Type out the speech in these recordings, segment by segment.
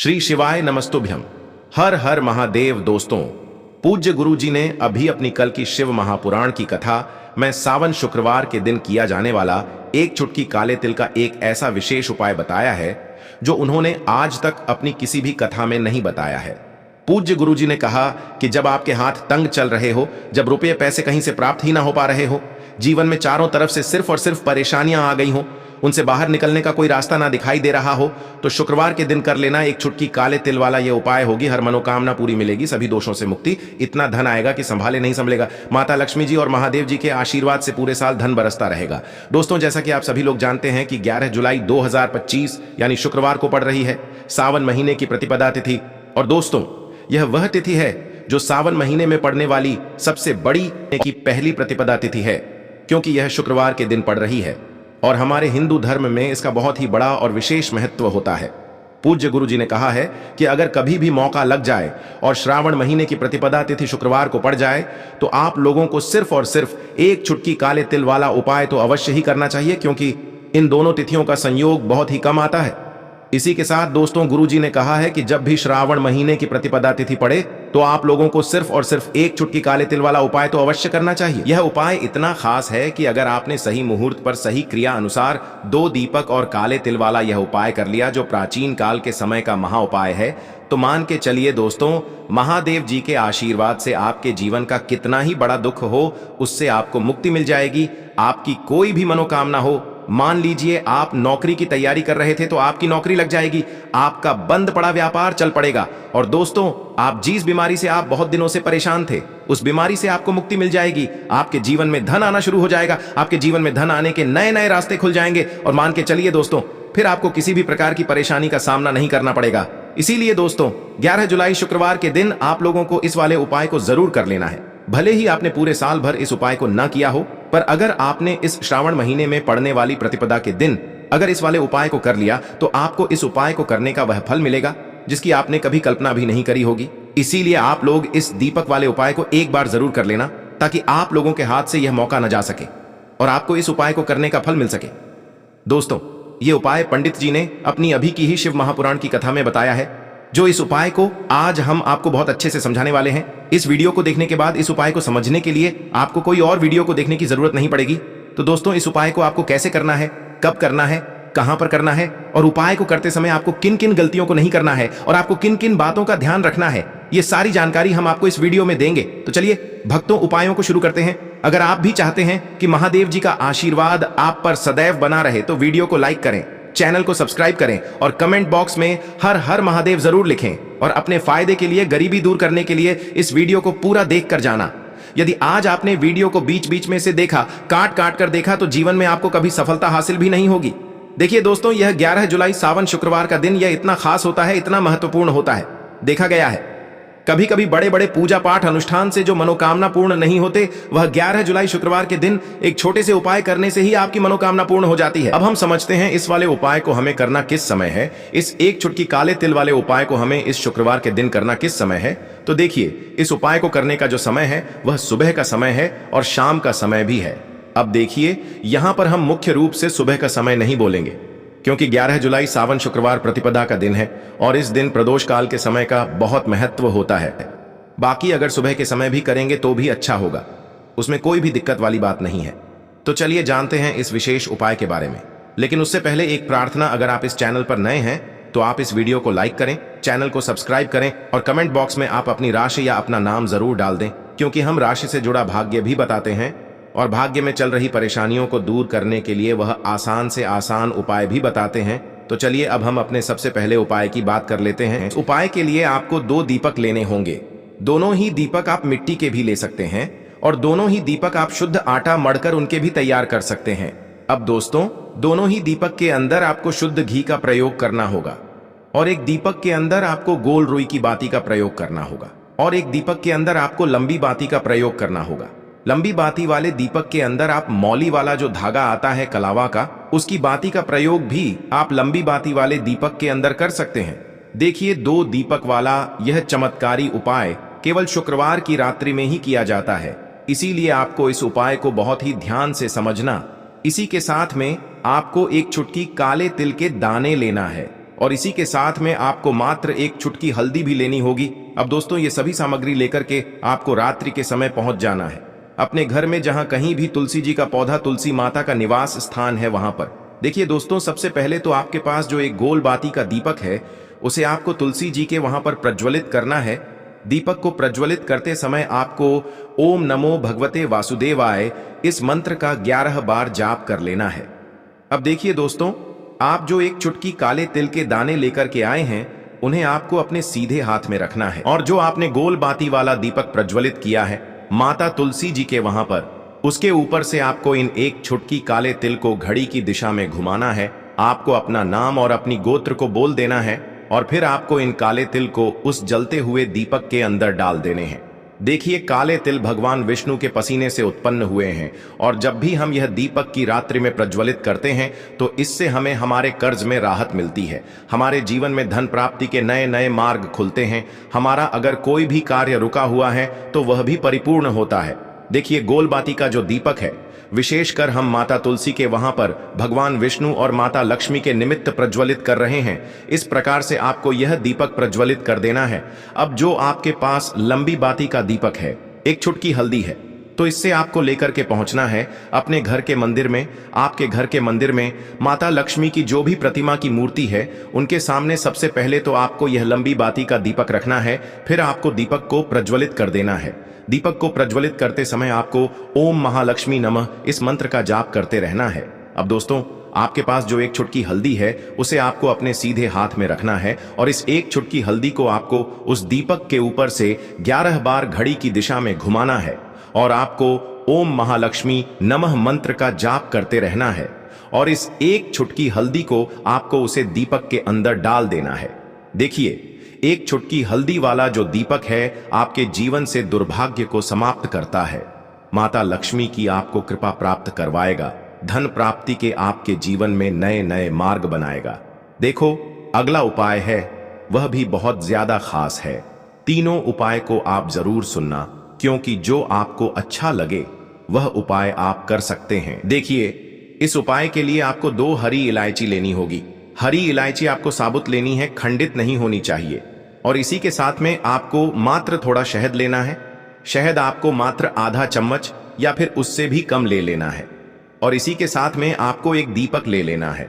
श्री शिवाय नमस्तुभ्यम। हर हर महादेव। दोस्तों, पूज्य गुरु जी ने अभी अपनी कल की शिव महापुराण की कथा में सावन शुक्रवार के दिन किया जाने वाला एक चुटकी काले तिल का एक ऐसा विशेष उपाय बताया है जो उन्होंने आज तक अपनी किसी भी कथा में नहीं बताया है। पूज्य गुरु जी ने कहा कि जब आपके हाथ तंग चल रहे हो, जब रुपये पैसे कहीं से प्राप्त ही ना हो पा रहे हो, जीवन में चारों तरफ से सिर्फ और सिर्फ परेशानियां आ गई हो, उनसे बाहर निकलने का कोई रास्ता ना दिखाई दे रहा हो, तो शुक्रवार के दिन कर लेना एक चुटकी काले तिल वाला ये उपाय होगी। हर मनोकामना पूरी मिलेगी, सभी दोषों से मुक्ति, इतना धन आएगा कि संभाले नहीं संभलेगा। माता लक्ष्मी जी और महादेव जी के आशीर्वाद से पूरे साल धन बरसता रहेगा। दोस्तों, जैसा कि आप सभी लोग जानते हैं कि 11 जुलाई 2025 यानी शुक्रवार को पड़ रही है सावन महीने की प्रतिपदा तिथि। और दोस्तों, यह वह तिथि है जो सावन महीने में पड़ने वाली सबसे बड़ी की पहली प्रतिपदा तिथि है, क्योंकि यह शुक्रवार के दिन पड़ रही है और हमारे हिंदू धर्म में इसका बहुत ही बड़ा और विशेष महत्व होता है। पूज्य गुरु जी ने कहा है कि अगर कभी भी मौका लग जाए और श्रावण महीने की प्रतिपदा तिथि शुक्रवार को पड़ जाए तो आप लोगों को सिर्फ और सिर्फ एक चुटकी काले तिल वाला उपाय तो अवश्य ही करना चाहिए, क्योंकि इन दोनों तिथियों का संयोग बहुत ही कम आता है। इसी के साथ दोस्तों, गुरु जी ने कहा है कि जब भी श्रावण महीने की प्रतिपदा तिथि पड़े तो आप लोगों को सिर्फ और सिर्फ एक चुटकी काले तिल वाला उपाय तो अवश्य करना चाहिए। यह उपाय इतना खास है कि अगर आपने सही मुहूर्त पर सही क्रिया अनुसार 2 दीपक और काले तिल वाला यह उपाय कर लिया, जो प्राचीन काल के समय का महा उपाय है, तो मान के चलिए दोस्तों, महादेव जी के आशीर्वाद से आपके जीवन का कितना ही बड़ा दुख हो उससे आपको मुक्ति मिल जाएगी। आपकी कोई भी मनोकामना हो, मान लीजिए आप नौकरी की तैयारी कर रहे थे तो आपकी नौकरी लग जाएगी, आपका बंद पड़ा व्यापार चल पड़ेगा। और दोस्तों, आप जिस बीमारी से आप बहुत दिनों से परेशान थे उस बीमारी से आपको मुक्ति मिल जाएगी। आपके जीवन में धन आना शुरू हो जाएगा, आपके जीवन में धन आने के नए नए रास्ते खुल जाएंगे और मान के चलिए दोस्तों, फिर आपको किसी भी प्रकार की परेशानी का सामना नहीं करना पड़ेगा। इसीलिए दोस्तों, 11 जुलाई शुक्रवार के दिन आप लोगों को इस वाले उपाय को जरूर कर लेना है। भले ही आपने पूरे साल भर इस उपाय को ना किया हो, पर अगर आपने इस श्रावण महीने में पड़ने वाली प्रतिपदा के दिन अगर इस वाले उपाय को कर लिया तो आपको इस उपाय को करने का वह फल मिलेगा जिसकी आपने कभी कल्पना भी नहीं करी होगी। इसीलिए आप लोग इस दीपक वाले उपाय को एक बार जरूर कर लेना, ताकि आप लोगों के हाथ से यह मौका न जा सके और आपको इस उपाय को करने का फल मिल सके। दोस्तों, ये उपाय पंडित जी ने अपनी अभी की ही शिव महापुराण की कथा में बताया है, जो इस उपाय को आज हम आपको बहुत अच्छे से समझाने वाले हैं। इस वीडियो को देखने के बाद इस उपाय को समझने के लिए आपको कोई और वीडियो को देखने की जरूरत नहीं पड़ेगी। तो दोस्तों, इस उपाय को आपको कैसे करना है, कब करना है, कहां पर करना है और उपाय को करते समय आपको किन किन गलतियों को नहीं करना है और आपको किन किन बातों का ध्यान रखना है, ये सारी जानकारी हम आपको इस वीडियो में देंगे। तो चलिए भक्तों, उपायों को शुरू करते हैं। अगर आप भी चाहते हैं कि महादेव जी का आशीर्वाद आप पर सदैव बना रहे तो वीडियो को लाइक करें, चैनल को सब्सक्राइब करें और कमेंट बॉक्स में हर हर महादेव जरूर लिखें। और अपने फायदे के लिए, गरीबी दूर करने के लिए इस वीडियो को पूरा देख कर जाना। यदि आज आपने वीडियो को बीच बीच में से देखा, काट काट कर देखा, तो जीवन में आपको कभी सफलता हासिल भी नहीं होगी। देखिए दोस्तों, यह 11 जुलाई सावन शुक्रवार का दिन यह इतना खास होता है, इतना महत्वपूर्ण होता है। देखा गया है कभी कभी बड़े बड़े पूजा पाठ अनुष्ठान से जो मनोकामना पूर्ण नहीं होते, वह 11 जुलाई शुक्रवार के दिन एक छोटे से उपाय करने से ही आपकी मनोकामना पूर्ण हो जाती है। अब हम समझते हैं इस वाले उपाय को हमें करना किस समय है। इस एक चुटकी काले तिल वाले उपाय को हमें इस शुक्रवार के दिन करना किस समय है, तो देखिए, इस उपाय को करने का जो समय है वह सुबह का समय है और शाम का समय भी है। अब देखिए, यहां पर हम मुख्य रूप से सुबह का समय नहीं बोलेंगे, क्योंकि 11 जुलाई सावन शुक्रवार प्रतिपदा का दिन है और इस दिन प्रदोष काल के समय का बहुत महत्व होता है। बाकी अगर सुबह के समय भी करेंगे तो भी अच्छा होगा, उसमें कोई भी दिक्कत वाली बात नहीं है। तो चलिए जानते हैं इस विशेष उपाय के बारे में। लेकिन उससे पहले एक प्रार्थना, अगर आप इस चैनल पर नए हैं तो आप इस वीडियो को लाइक करें, चैनल को सब्सक्राइब करें और कमेंट बॉक्स में आप अपनी राशि या अपना नाम जरूर डाल दें, क्योंकि हम राशि से जुड़ा भाग्य भी बताते हैं और भाग्य में चल रही परेशानियों को दूर करने के लिए वह आसान से आसान उपाय भी बताते हैं। तो चलिए अब हम अपने सबसे पहले उपाय की बात कर लेते हैं। इस उपाय के लिए आपको 2 दीपक लेने होंगे। दोनों ही दीपक आप मिट्टी के भी ले सकते हैं और दोनों ही दीपक आप शुद्ध आटा मढ़कर उनके भी तैयार कर सकते हैं। अब दोस्तों, दोनों ही दीपक के अंदर आपको शुद्ध घी का प्रयोग करना होगा और एक दीपक के अंदर आपको गोल रुई की बाती का प्रयोग करना होगा और एक दीपक के अंदर आपको लंबी बाती का प्रयोग करना होगा। लंबी बाती वाले दीपक के अंदर आप मौली वाला जो धागा आता है कलावा का, उसकी बाती का प्रयोग भी आप लंबी बाती वाले दीपक के अंदर कर सकते हैं। देखिए, 2 दीपक वाला यह चमत्कारी उपाय केवल शुक्रवार की रात्रि में ही किया जाता है, इसीलिए आपको इस उपाय को बहुत ही ध्यान से समझना। इसी के साथ में आपको एक चुटकी काले तिल के दाने लेना है। और इसी के साथ में आपको मात्र एक चुटकी हल्दी भी लेनी होगी। अब दोस्तों ये सभी सामग्री लेकर के आपको रात्रि के समय पहुंच जाना है अपने घर में, जहां कहीं भी तुलसी जी का पौधा, तुलसी माता का निवास स्थान है वहां पर। देखिए दोस्तों, सबसे पहले तो आपके पास जो एक गोल बाती का दीपक है उसे आपको तुलसी जी के वहां पर प्रज्वलित करना है। दीपक को प्रज्वलित करते समय आपको ओम नमो भगवते वासुदेवाय इस मंत्र का 11 बार जाप कर लेना है। अब देखिए दोस्तों, आप जो एक चुटकी काले तिल के दाने लेकर के आए हैं उन्हें आपको अपने सीधे हाथ में रखना है, और जो आपने गोल बाती वाला दीपक प्रज्वलित किया है माता तुलसी जी के वहां पर, उसके ऊपर से आपको इन एक चुटकी काले तिल को घड़ी की दिशा में घुमाना है। आपको अपना नाम और अपनी गोत्र को बोल देना है और फिर आपको इन काले तिल को उस जलते हुए दीपक के अंदर डाल देने हैं। देखिए, काले तिल भगवान विष्णु के पसीने से उत्पन्न हुए हैं, और जब भी हम यह दीपक की रात्रि में प्रज्वलित करते हैं तो इससे हमें हमारे कर्ज में राहत मिलती है, हमारे जीवन में धन प्राप्ति के नए नए मार्ग खुलते हैं, हमारा अगर कोई भी कार्य रुका हुआ है तो वह भी परिपूर्ण होता है। देखिए, गोल बाती का जो दीपक है विशेषकर हम माता तुलसी के वहां पर भगवान विष्णु और माता लक्ष्मी के निमित्त प्रज्वलित कर रहे हैं। इस प्रकार से आपको यह दीपक प्रज्वलित कर देना है। अब जो आपके पास लंबी बाती का दीपक है, एक चुटकी हल्दी है, तो इससे आपको लेकर के पहुंचना है अपने घर के मंदिर में। आपके घर के मंदिर में माता लक्ष्मी की जो भी प्रतिमा की मूर्ति है उनके सामने सबसे पहले तो आपको यह लंबी बाती का दीपक रखना है, फिर आपको दीपक को प्रज्वलित कर देना है। दीपक को प्रज्वलित करते समय आपको ओम महालक्ष्मी नमः इस मंत्र का जाप करते रहना है। अब दोस्तों, आपके पास जो एक चुटकी हल्दी है उसे आपको अपने सीधे हाथ में रखना है, और इस एक चुटकी हल्दी को आपको उस दीपक के ऊपर से 11 बार घड़ी की दिशा में घुमाना है, और आपको ओम महालक्ष्मी नमः मंत्र का जाप करते रहना है, और इस एक चुटकी हल्दी को आपको उसे दीपक के अंदर डाल देना है। देखिए, एक चुटकी हल्दी वाला जो दीपक है आपके जीवन से दुर्भाग्य को समाप्त करता है, माता लक्ष्मी की आपको कृपा प्राप्त करवाएगा, धन प्राप्ति के आपके जीवन में नए नए मार्ग बनाएगा। देखो, अगला उपाय है वह भी बहुत ज्यादा खास है। तीनों उपाय को आप जरूर सुनना, क्योंकि जो आपको अच्छा लगे वह उपाय आप कर सकते हैं। देखिए, इस उपाय के लिए आपको 2 हरी इलायची लेनी होगी। हरी इलायची आपको साबुत लेनी है, खंडित नहीं होनी चाहिए। और इसी के साथ में आपको मात्र थोड़ा शहद लेना है। शहद आपको मात्र आधा चम्मच या फिर उससे भी कम ले लेना है। और इसी के साथ में आपको एक दीपक ले लेना है।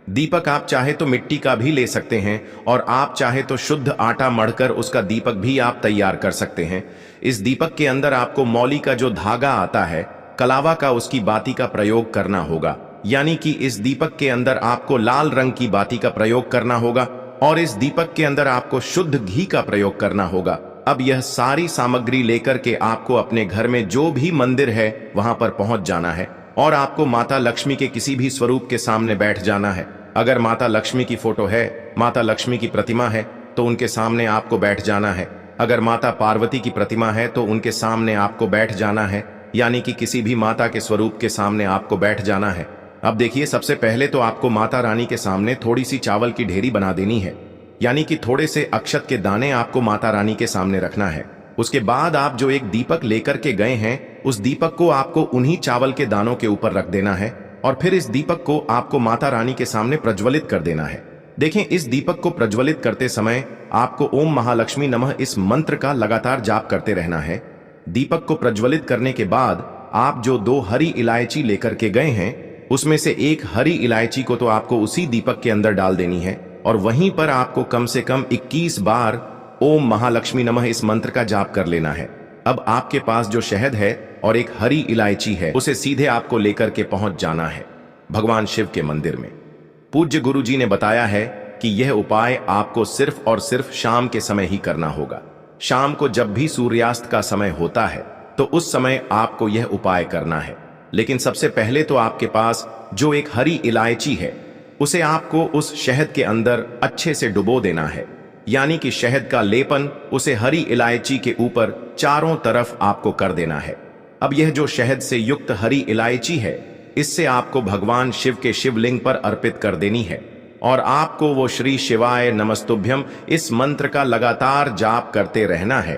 दीपक आप चाहे तो मिट्टी का भी ले सकते हैं, और आप चाहे तो शुद्ध आटा मढ़कर उसका दीपक भी आप तैयार कर सकते हैं। इस दीपक के अंदर आपको मौली का जो धागा आता है, कलावा का, उसकी बाती का प्रयोग करना होगा। यानी कि इस दीपक के अंदर आपको लाल रंग की बाती का प्रयोग करना होगा, और इस दीपक के अंदर आपको शुद्ध घी का प्रयोग करना होगा। अब यह सारी सामग्री लेकर के आपको अपने घर में जो भी मंदिर है वहां पर पहुंच जाना है, और आपको माता लक्ष्मी के किसी भी स्वरूप के सामने बैठ जाना है। अगर माता लक्ष्मी की फोटो है, माता लक्ष्मी की प्रतिमा है, तो उनके सामने आपको बैठ जाना है। अगर माता पार्वती की प्रतिमा है तो उनके सामने आपको बैठ जाना है, यानी कि किसी भी माता के स्वरूप के सामने आपको बैठ जाना है। अब देखिए, सबसे पहले तो आपको माता रानी के सामने थोड़ी सी चावल की ढेरी बना देनी है, यानी कि थोड़े से अक्षत के दाने आपको माता रानी के सामने रखना है। उसके बाद आप जो एक दीपक लेकर के गए हैं उस दीपक को आपको उन्हीं चावल के दानों के ऊपर रख देना है, और फिर इस दीपक को आपको माता रानी के सामने प्रज्वलित कर देना है। देखें, इस दीपक को प्रज्वलित करते समय आपको ओम महालक्ष्मी नमः इस मंत्र का लगातार जाप करते रहना है। दीपक को प्रज्वलित करने के बाद आप जो 2 हरी इलायची लेकर के गए हैं उसमें से एक हरी इलायची को तो आपको उसी दीपक के अंदर डाल देनी है, और वहीं पर आपको कम से कम 21 बार ओम महालक्ष्मी नमः इस मंत्र का जाप कर लेना है। अब आपके पास जो शहद है और एक हरी इलायची है उसे सीधे आपको लेकर के पहुंच जाना है भगवान शिव के मंदिर में। पूज्य गुरु जी ने बताया है कि यह उपाय आपको सिर्फ और सिर्फ शाम के समय ही करना होगा। शाम को जब भी सूर्यास्त का समय होता है तो उस समय आपको यह उपाय करना है। लेकिन सबसे पहले तो आपके पास जो एक हरी इलायची है उसे आपको उस शहद के अंदर अच्छे से डुबो देना है, यानी कि शहद का लेपन उसे हरी इलायची के ऊपर चारों तरफ आपको कर देना है। अब यह जो शहद से युक्त हरी इलायची है इससे आपको भगवान शिव के शिवलिंग पर अर्पित कर देनी है, और आपको वो श्री शिवाय नमस्तुभ्यम इस मंत्र का लगातार जाप करते रहना है।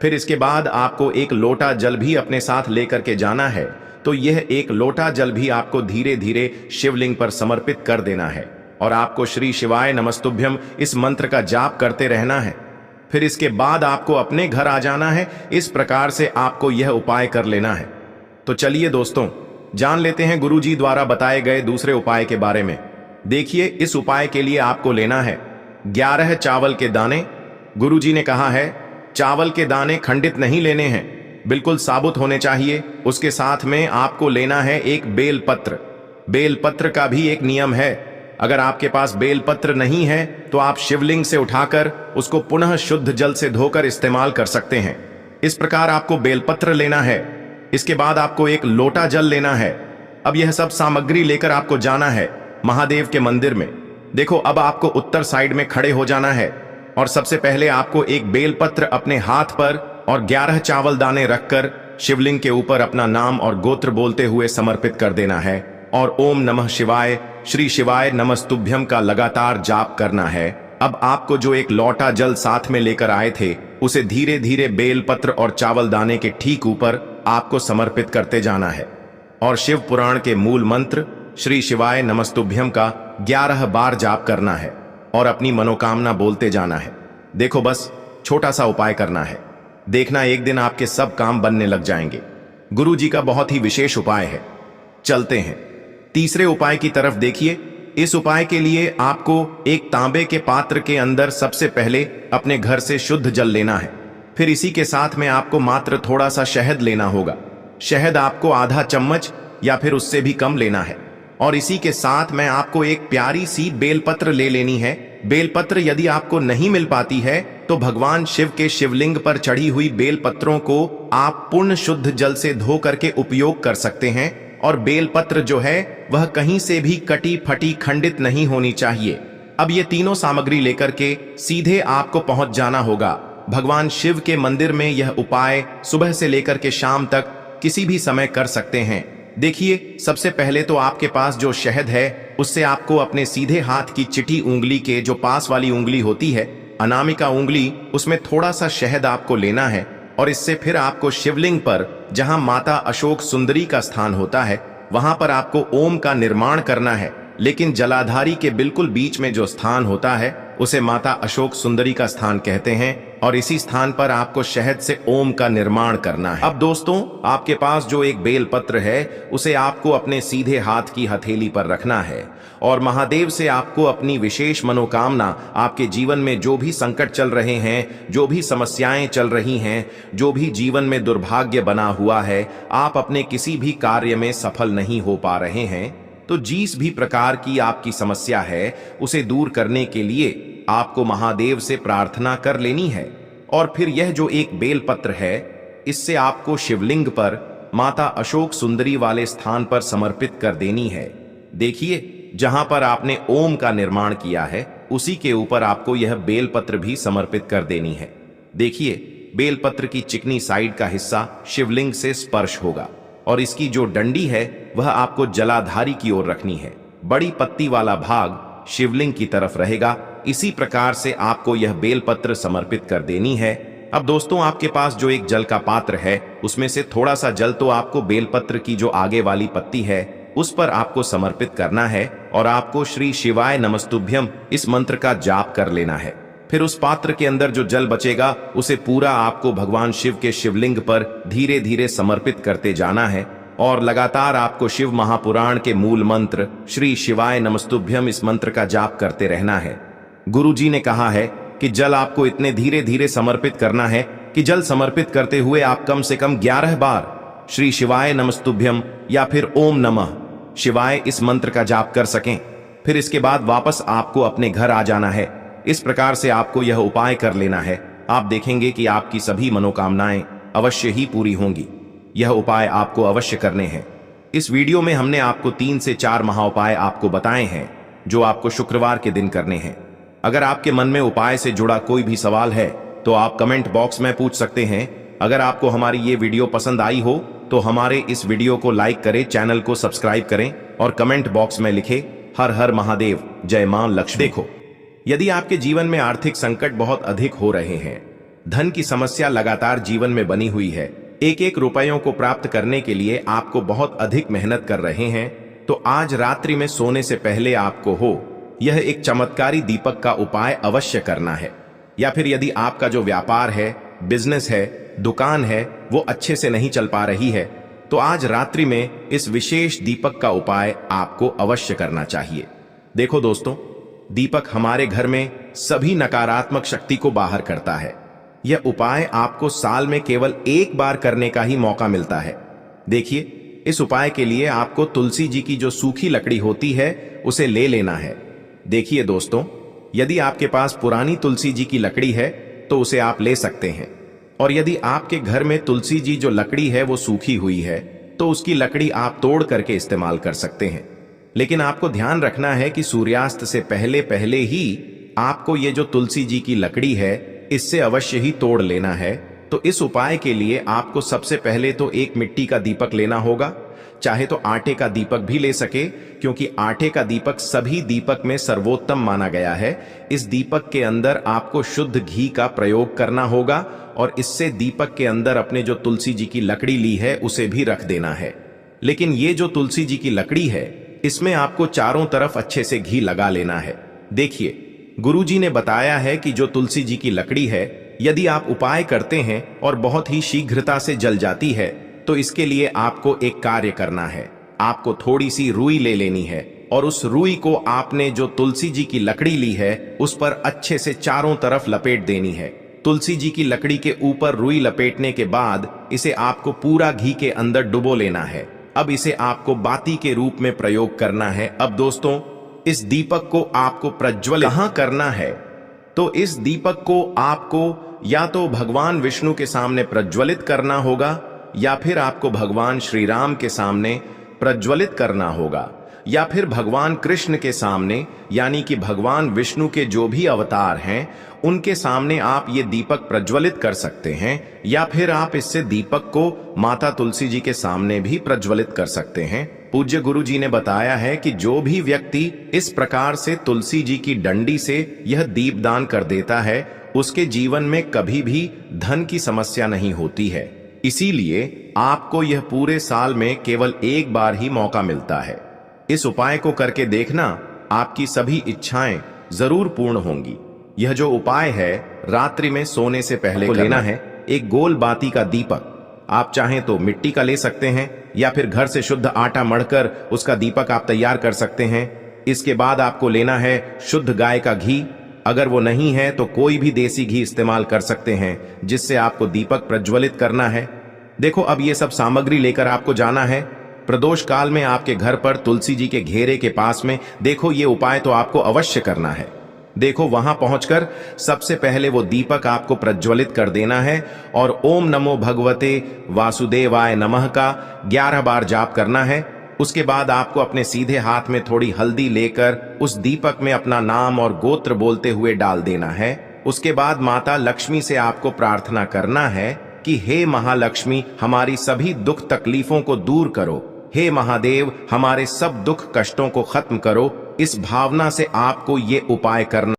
फिर इसके बाद आपको एक लोटा जल भी अपने साथ लेकर के जाना है, तो यह एक लोटा जल भी आपको धीरे धीरे शिवलिंग पर समर्पित कर देना है, और आपको श्री शिवाय नमस्तुभ्यम इस मंत्र का जाप करते रहना है। फिर इसके बाद आपको अपने घर आ जाना है। इस प्रकार से आपको यह उपाय कर लेना है। तो चलिए दोस्तों, जान लेते हैं गुरुजी द्वारा बताए गए दूसरे उपाय के बारे में। देखिए, इस उपाय के लिए आपको लेना है 11 चावल के दाने। गुरुजी ने कहा है चावल के दाने खंडित नहीं लेने हैं, बिल्कुल साबुत होने चाहिए। उसके साथ में आपको लेना है एक बेलपत्र। बेलपत्र का भी एक नियम है, अगर आपके पास बेलपत्र नहीं है तो आप शिवलिंग से उठाकर उसको पुनः शुद्ध जल से धोकर इस्तेमाल कर सकते हैं। इस प्रकार आपको बेलपत्र लेना है। इसके बाद आपको एक लोटा जल लेना है। अब यह सब सामग्री लेकर आपको जाना है महादेव के मंदिर में। देखो, अब आपको उत्तर साइड में खड़े हो जाना है और सबसे पहले आपको एक बेलपत्र अपने हाथ पर और 11 चावल दाने रखकर शिवलिंग के ऊपर अपना नाम और गोत्र बोलते हुए समर्पित कर देना है और ओम नमः शिवाय श्री शिवाय नमस्तुभ्यम का लगातार जाप करना है। अब आपको जो एक लोटा जल साथ में लेकर आए थे उसे धीरे धीरे बेलपत्र और चावल दाने के ठीक ऊपर आपको समर्पित करते जाना है और शिव पुराण के मूल मंत्र श्री शिवाय नमस्तुभ्यम का 11 बार जाप करना है और अपनी मनोकामना बोलते जाना है। देखो, बस छोटा सा उपाय करना है, देखना एक दिन आपके सब काम बनने लग जाएंगे। गुरु जी का बहुत ही विशेष उपाय है। चलते हैं तीसरे उपाय की तरफ। देखिए, इस उपाय के लिए आपको एक तांबे के पात्र के अंदर सबसे पहले अपने घर से शुद्ध जल लेना है। फिर इसी के साथ में आपको मात्र थोड़ा सा शहद लेना होगा। शहद आपको आधा चम्मच या फिर उससे भी कम लेना है और इसी के साथ में आपको एक प्यारी सी बेलपत्र ले लेनी है। बेलपत्र यदि आपको नहीं मिल पाती है तो भगवान शिव के शिवलिंग पर चढ़ी हुई बेलपत्रों को आप पूर्ण शुद्ध जल से धो करके उपयोग कर सकते हैं। और बेलपत्र जो है वह कहीं से भी कटी फटी खंडित नहीं होनी चाहिए। अब ये तीनों सामग्री लेकर के सीधे आपको पहुंच जाना होगा भगवान शिव के मंदिर में। यह उपाय सुबह से लेकर के शाम तक किसी भी समय कर सकते हैं। देखिए, सबसे पहले तो आपके पास जो शहद है उससे आपको अपने सीधे हाथ की चिटी उंगली के जो पास वाली उंगली होती है, अनामिका उंगली, उसमें थोड़ा सा शहद आपको लेना है और इससे फिर आपको शिवलिंग पर जहां माता अशोक सुंदरी का स्थान होता है वहां पर आपको ओम का निर्माण करना है। लेकिन जलाधारी के बिल्कुल बीच में जो स्थान होता है उसे माता अशोक सुंदरी का स्थान कहते हैं और इसी स्थान पर आपको शहद से ओम का निर्माण करना है। अब दोस्तों, आपके पास जो एक बेलपत्र है उसे आपको अपने सीधे हाथ की हथेली पर रखना है और महादेव से आपको अपनी विशेष मनोकामना, आपके जीवन में जो भी संकट चल रहे हैं, जो भी समस्याएं चल रही हैं, जो भी जीवन में दुर्भाग्य बना हुआ है, आप अपने किसी भी कार्य में सफल नहीं हो पा रहे हैं, तो जिस भी प्रकार की आपकी समस्या है उसे दूर करने के लिए आपको महादेव से प्रार्थना कर लेनी है। और फिर यह जो एक बेलपत्र है इससे आपको शिवलिंग पर माता अशोक सुंदरी वाले स्थान पर समर्पित कर देनी है। देखिए, जहां पर आपने ओम का निर्माण किया है उसी के ऊपर आपको यह बेलपत्र भी समर्पित कर देनी है। देखिए, बेलपत्र की चिकनी साइड का हिस्सा शिवलिंग से स्पर्श होगा और इसकी जो डंडी है वह आपको जलाधारी की ओर रखनी है। बड़ी पत्ती वाला भाग शिवलिंग की तरफ रहेगा। इसी प्रकार से आपको यह बेलपत्र समर्पित कर देनी है। अब दोस्तों, आपके पास जो एक जल का पात्र है उसमें से थोड़ा सा जल तो आपको बेलपत्र की जो आगे वाली पत्ती है उस पर आपको समर्पित करना है और आपको श्री शिवाय नमस्तुभ्यम इस मंत्र का जाप कर लेना है। फिर उस पात्र के अंदर जो जल बचेगा उसे पूरा आपको भगवान शिव के शिवलिंग पर धीरे धीरे समर्पित करते जाना है और लगातार आपको शिव महापुराण के मूल मंत्र श्री शिवाय नमस्तुभ्यम इस मंत्र का जाप करते रहना है। गुरुजी ने कहा है कि जल आपको इतने धीरे धीरे समर्पित करना है कि जल समर्पित करते हुए आप कम से कम 11 बार श्री शिवाय नमस्तुभ्यम या फिर ओम नमः शिवाय इस मंत्र का जाप कर सकें। फिर इसके बाद वापस आपको अपने घर आ जाना है। इस प्रकार से आपको यह उपाय कर लेना है। आप देखेंगे कि आपकी सभी मनोकामनाएं अवश्य ही पूरी होंगी। यह उपाय आपको अवश्य करने हैं। इस वीडियो में हमने आपको 3 से 4 महाउपाय आपको बताए हैं जो आपको शुक्रवार के दिन करने हैं। अगर आपके मन में उपाय से जुड़ा कोई भी सवाल है तो आप कमेंट बॉक्स में पूछ सकते हैं। अगर आपको हमारी ये वीडियो पसंद आई हो तो हमारे इस वीडियो को लाइक करें, चैनल को सब्सक्राइब करें और कमेंट बॉक्स में लिखें हर हर महादेव, जय मां लक्ष्मी। देखो, यदि आपके जीवन में आर्थिक संकट बहुत अधिक हो रहे हैं, धन की समस्या लगातार जीवन में बनी हुई है, एक एक रुपयों को प्राप्त करने के लिए आपको बहुत अधिक मेहनत कर रहे हैं, तो आज रात्रि में सोने से पहले आपको यह एक चमत्कारी दीपक का उपाय अवश्य करना है। या फिर यदि आपका जो व्यापार है, बिजनेस है, दुकान है, वो अच्छे से नहीं चल पा रही है, तो आज रात्रि में इस विशेष दीपक का उपाय आपको अवश्य करना चाहिए। देखो दोस्तों, दीपक हमारे घर में सभी नकारात्मक शक्ति को बाहर करता है। यह उपाय आपको साल में केवल एक बार करने का ही मौका मिलता है। देखिए, इस उपाय के लिए आपको तुलसी जी की जो सूखी लकड़ी होती है उसे ले लेना है। देखिए दोस्तों, यदि आपके पास पुरानी तुलसी जी की लकड़ी है तो उसे आप ले सकते हैं, और यदि आपके घर में तुलसी जी जो लकड़ी है वो सूखी हुई है तो उसकी लकड़ी आप तोड़ करके इस्तेमाल कर सकते हैं। लेकिन आपको ध्यान रखना है कि सूर्यास्त से पहले पहले ही आपको ये जो तुलसी जी की लकड़ी है इससे अवश्य ही तोड़ लेना है। तो इस उपाय के लिए आपको सबसे पहले तो एक मिट्टी का दीपक लेना होगा, चाहे तो आटे का दीपक भी ले सके, क्योंकि आटे का दीपक सभी दीपक में सर्वोत्तम माना गया है। इस दीपक के अंदर आपको शुद्ध घी का प्रयोग करना होगा और इससे दीपक के अंदर अपने जो तुलसी जी की लकड़ी ली है उसे भी रख देना है। लेकिन ये जो तुलसी जी की लकड़ी है इसमें आपको चारों तरफ अच्छे से घी लगा लेना है। देखिए, गुरुजी ने बताया है कि जो तुलसी जी की लकड़ी है यदि आप उपाय करते हैं और बहुत ही शीघ्रता से जल जाती है तो इसके लिए आपको एक कार्य करना है। आपको थोड़ी सी रुई ले लेनी है और उस रुई को आपने जो तुलसी जी की लकड़ी ली है उस पर अच्छे से चारों तरफ लपेट देनी है। तुलसी जी की लकड़ी के ऊपर रुई लपेटने के बाद इसे आपको पूरा घी के अंदर डुबो लेना है। अब इसे आपको बाती के रूप में प्रयोग करना है। अब दोस्तों, इस दीपक को आपको प्रज्वलित कहाँ करना है? तो इस दीपक को आपको या तो भगवान विष्णु के सामने प्रज्वलित करना होगा या फिर आपको भगवान श्री राम के सामने प्रज्वलित करना होगा, या फिर भगवान कृष्ण के सामने, यानी कि भगवान विष्णु के जो भी अवतार हैं उनके सामने आप ये दीपक प्रज्वलित कर सकते हैं, या फिर आप इससे दीपक को माता तुलसी जी के सामने भी प्रज्वलित कर सकते हैं। पूज्य गुरु जी ने बताया है कि जो भी व्यक्ति इस प्रकार से तुलसी जी की डंडी से यह दीपदान कर देता है उसके जीवन में कभी भी धन की समस्या नहीं होती है। इसीलिए आपको यह पूरे साल में केवल एक बार ही मौका मिलता है। इस उपाय को करके देखना, आपकी सभी इच्छाएं जरूर पूर्ण होंगी। यह जो उपाय है रात्रि में सोने से पहले लेना है। एक गोल बाती का दीपक आप चाहें तो मिट्टी का ले सकते हैं या फिर घर से शुद्ध आटा मढ़कर उसका दीपक आप तैयार कर सकते हैं। इसके बाद आपको लेना है शुद्ध गाय का घी। अगर वो नहीं है तो कोई भी देसी घी इस्तेमाल कर सकते हैं जिससे आपको दीपक प्रज्वलित करना है। देखो, अब ये सब सामग्री लेकर आपको जाना है। प्रदोष काल में आपके घर पर तुलसी जी के घेरे के पास में देखो ये उपाय तो आपको अवश्य करना है। देखो, वहां पहुंचकर सबसे पहले वो दीपक आपको प्रज्वलित कर देना है और ओम नमो भगवते वासुदेवाय नमः का 11 बार जाप करना है। उसके बाद आपको अपने सीधे हाथ में थोड़ी हल्दी लेकर उस दीपक में अपना नाम और गोत्र बोलते हुए डाल देना है। उसके बाद माता लक्ष्मी से आपको प्रार्थना करना है कि हे महालक्ष्मी, हमारी सभी दुख तकलीफों को दूर करो। हे महादेव, हमारे सब दुख कष्टों को खत्म करो। इस भावना से आपको ये उपाय करना